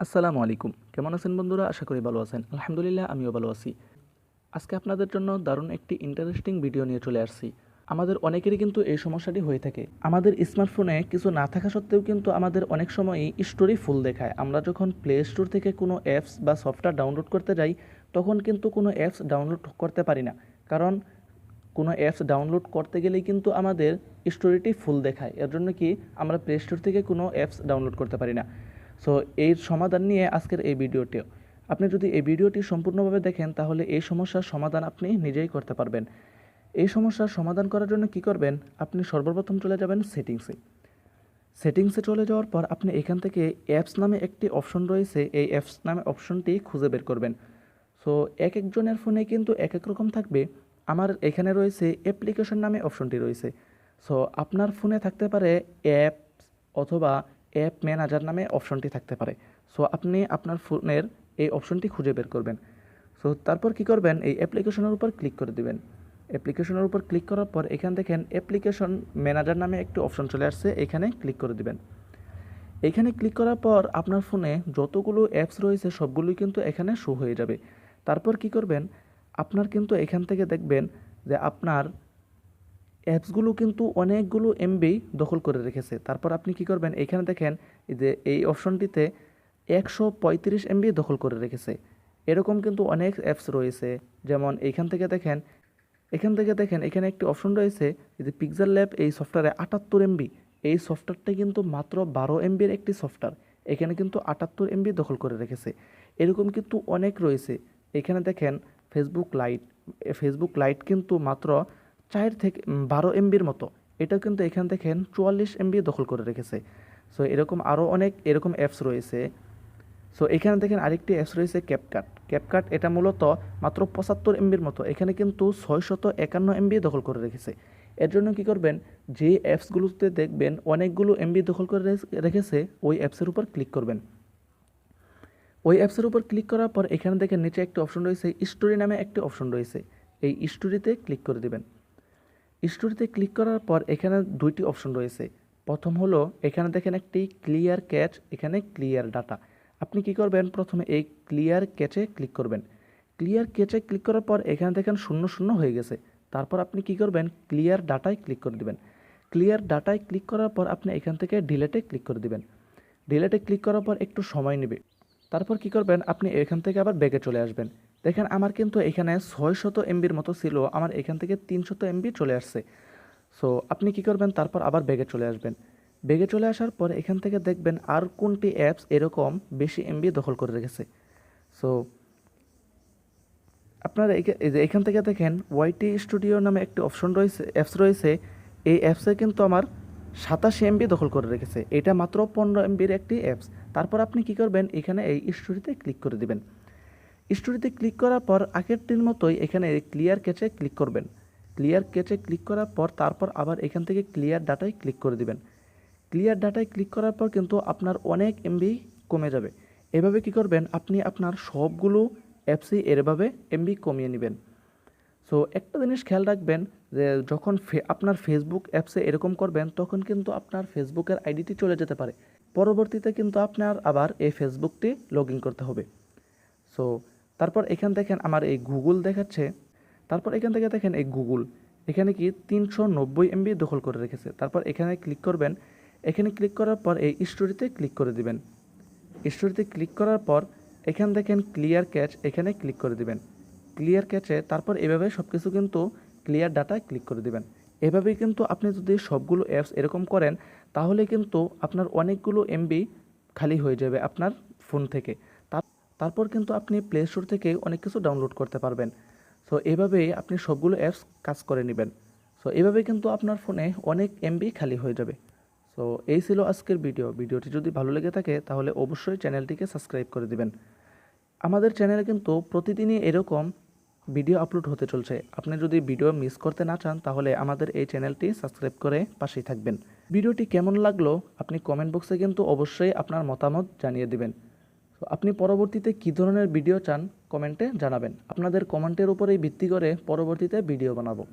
আসসালামু আলাইকুম। কেমন আছেন বন্ধুরা? আশা করি ভালো আছেন। আলহামদুলিল্লাহ আমিও ভালো আছি। আজকে আপনাদের জন্য দারুণ একটি ইন্টারেস্টিং ভিডিও নিয়ে চলে আসছি। আমাদের অনেকেরই কিন্তু এই সমস্যাটি হয়ে থাকে। আমাদের স্মার্টফোনে কিছু না থাকা সত্ত্বেও কিন্তু আমাদের অনেক সময়ই স্টোরি ফুল দেখায়। আমরা যখন প্লে স্টোর থেকে কোনো অ্যাপস বা সফটওয়্যার ডাউনলোড করতে যাই, তখন কিন্তু কোনো অ্যাপস ডাউনলোড করতে পারি না। কারণ কোনো অ্যাপস ডাউনলোড করতে গেলেই কিন্তু আমাদের স্টোরিটি ফুল দেখায়। এর জন্য কি আমরা প্লে স্টোর থেকে কোনো অ্যাপস ডাউনলোড করতে পারি না। সো এর সমাধান নিয়ে আজকের এই ভিডিওটিও। আপনি যদি এই ভিডিওটি সম্পূর্ণভাবে দেখেন তাহলে এই সমস্যার সমাধান আপনি নিজেই করতে পারবেন। এই সমস্যার সমাধান করার জন্য কি করবেন? আপনি সর্বপ্রথম চলে যাবেন সেটিংসে। সেটিংসে চলে যাওয়ার পর আপনি এখান থেকে অ্যাপস নামে একটি অপশন রয়েছে, এই অ্যাপস নামে অপশনটি খুঁজে বের করবেন। সো এক একজনের ফোনে কিন্তু এক এক রকম থাকবে। আমার এখানে রয়েছে অ্যাপ্লিকেশন নামে অপশনটি রয়েছে। সো আপনার ফোনে থাকতে পারে অ্যাপস অথবা অ্যাপ ম্যানেজার নামে অপশনটি থাকতে পারে। সো আপনি আপনার ফোনের এই অপশনটি খুঁজে বের করবেন। সো তারপর কি করবেন? এই অ্যাপ্লিকেশনের উপর ক্লিক করে দিবেন। অ্যাপ্লিকেশনের উপর ক্লিক করার পর এখান দেখেন অ্যাপ্লিকেশন ম্যানেজার নামে একটি অপশন চলে আসছে, এখানে ক্লিক করে দিবেন। এখানে ক্লিক করার পর আপনার ফোনে যতগুলো অ্যাপস রয়েছে সবগুলোই কিন্তু এখানে শো হয়ে যাবে। তারপর কি করবেন? আপনার কিন্তু এখান থেকে দেখবেন যে আপনার অ্যাপসগুলো কিন্তু অনেকগুলো এমবি দখল করে রেখেছে। তারপর আপনি কি করবেন? এখানে দেখেন যে এই অপশনটিতে 135 এমবি দখল করে রেখেছে। এরকম কিন্তু অনেক অ্যাপস রয়েছে। যেমন এখান থেকে দেখেন এখানে একটি অপশন রয়েছে যে পিক্সেল ল্যাব, এই সফটওয়্যারে 78 এমবি। এই সফটওয়্যারটা কিন্তু মাত্র 12 এমবির একটি সফটওয়্যার, এখানে কিন্তু 78 এমবি দখল করে রেখেছে। এরকম কিন্তু অনেক রয়েছে। এখানে দেখেন ফেসবুক লাইট কিন্তু মাত্র 4 থেকে 12 এমবির মতো, এটা কিন্তু এখান দেখেন 44 এমবি দখল করে রেখেছে। সো এরকম আরও অনেক এরকম অ্যাপস রয়েছে। সো এখানে দেখেন আরেকটি অ্যাপস রয়েছে ক্যাপকাট, এটা মূলত মাত্র 75 এমবির মতো, এখানে কিন্তু 651 এমবি দখল করে রেখেছে। এর জন্য কি করবেন? যে অ্যাপসগুলোতে দেখবেন অনেকগুলো এমবি দখল করে রেখেছে ওই অ্যাপসের উপর ক্লিক করবেন। ওই অ্যাপসের উপর ক্লিক করার পর এখানে দেখেন নিচে একটি অপশন রয়েছে, স্টোরি নামে একটি অপশন রয়েছে, এই স্টোরিতে ক্লিক করে দেবেন। স্টোরিতে ক্লিক করার পর এখানে দুইটি অপশন রয়েছে। প্রথম হলো এখানে দেখেন একটি ক্লিয়ার ক্যাচ, এখানে ক্লিয়ার ডাটা। আপনি কি করবেন? প্রথমে এই ক্লিয়ার ক্যাচে ক্লিক করবেন। ক্লিয়ার ক্যাচে ক্লিক করার পর এখানে দেখেন 00 হয়ে গেছে। তারপর আপনি কি করবেন? ক্লিয়ার ডাটায় ক্লিক করে দিবেন। ক্লিয়ার ডাটায় ক্লিক করার পর আপনি এখান থেকে ডিলেটে ক্লিক করে দিবেন। ডিলেটে ক্লিক করার পর একটু সময় নেবে। তারপর কি করবেন? আপনি এখান থেকে আবার ব্যাগে চলে আসবেন। দেখেন আমার কিন্তু এখানে 600 এমবির মতো ছিল, আমার এখান থেকে 300 এমবি চলে আসছে। সো আপনি কি করবেন? তারপর আবার ব্যাগে চলে আসবেন। ব্যাগে চলে আসার পর এখান থেকে দেখবেন আর কোনটি অ্যাপস এরকম বেশি এমবি দখল করে রেখেছে। সো আপনারা এই যে এখান থেকে দেখেন ওয়াইটি স্টুডিও নামে একটি অপশন রয়েছে, অ্যাপস রয়েছে। এই অ্যাপসে কিন্তু আমার 87 এমবি দখল করে রেখেছে, এটা মাত্র 15 এমবির একটি অ্যাপস। তারপর আপনি কি করবেন? এখানে এই স্টোরিতে ক্লিক করে দিবেন। স্টোরিতে ক্লিক করার পর আগেরটির মতোই এখানে ক্লিয়ার ক্যাচে ক্লিক করবেন। ক্লিয়ার ক্যাচে ক্লিক করার পর তারপর আবার এখান থেকে ক্লিয়ার ডাটায় ক্লিক করে দিবেন। ক্লিয়ার ডাটায় ক্লিক করার পর কিন্তু আপনার অনেক এমবি কমে যাবে। এভাবে কি করবেন? আপনি আপনার সবগুলো অ্যাপসই এভাবে এমবি কমিয়ে নেবেন। সো একটা জিনিস খেয়াল রাখবেন যে যখন আপনার ফেসবুক অ্যাপসে এরকম করবেন তখন কিন্তু আপনার ফেসবুকের আইডিটি চলে যেতে পারে। পরবর্তীতে কিন্তু আপনার আবার এই ফেসবুকটি লগ ইন করতে হবে। সো তারপর এখান দেখেন আমার এই গুগল দেখাচ্ছে। তারপর এখান থেকে দেখেন এই গুগল এখানে কি 390 এমবি দখল করে রেখেছে। তারপর এখানে ক্লিক করবেন। এখানে ক্লিক করার পর এই স্টোরিতে ক্লিক করে দিবেন। স্টোরিতে ক্লিক করার পর এখান দেখেন ক্লিয়ার ক্যাচ, এখানে ক্লিক করে দিবেন। ক্লিয়ার ক্যাচে তারপর এভাবে সব কিছু কিন্তু ক্লিয়ার ডাটায় ক্লিক করে দিবেন। এভাবেই কিন্তু আপনি যদি সবগুলো অ্যাপস এরকম করেন তাহলে কিন্তু আপনার অনেকগুলো এমবি খালি হয়ে যাবে আপনার ফোন থেকে। তারপর কিন্তু আপনি প্লে স্টোর থেকে অনেক কিছু ডাউনলোড করতে পারবেন। সো এভাবেই আপনি সবগুলো অ্যাপস কাজ করে নেবেন। সো এভাবে কিন্তু আপনার ফোনে অনেক এমবি খালি হয়ে যাবে। সো এই ছিল আজকের ভিডিওটি যদি ভালো লেগে থাকে তাহলে অবশ্যই চ্যানেলটিকে সাবস্ক্রাইব করে দিবেন। আমাদের চ্যানেলে কিন্তু প্রতিদিনই এরকম ভিডিও আপলোড হতে চলছে। আপনি যদি ভিডিও মিস করতে না চান তাহলে আমাদের এই চ্যানেলটি সাবস্ক্রাইব করে পাশেই থাকবেন। ভিডিওটি কেমন লাগলো আপনি কমেন্ট বক্সে কিন্তু অবশ্যই আপনার মতামত জানিয়ে দিবেন। তো আপনি পরবর্তীতে কী ধরনের ভিডিও চান কমেন্টে জানাবেন। আপনাদের কমেন্টের উপরেই ভিত্তি করে পরবর্তীতে ভিডিও বানাবো।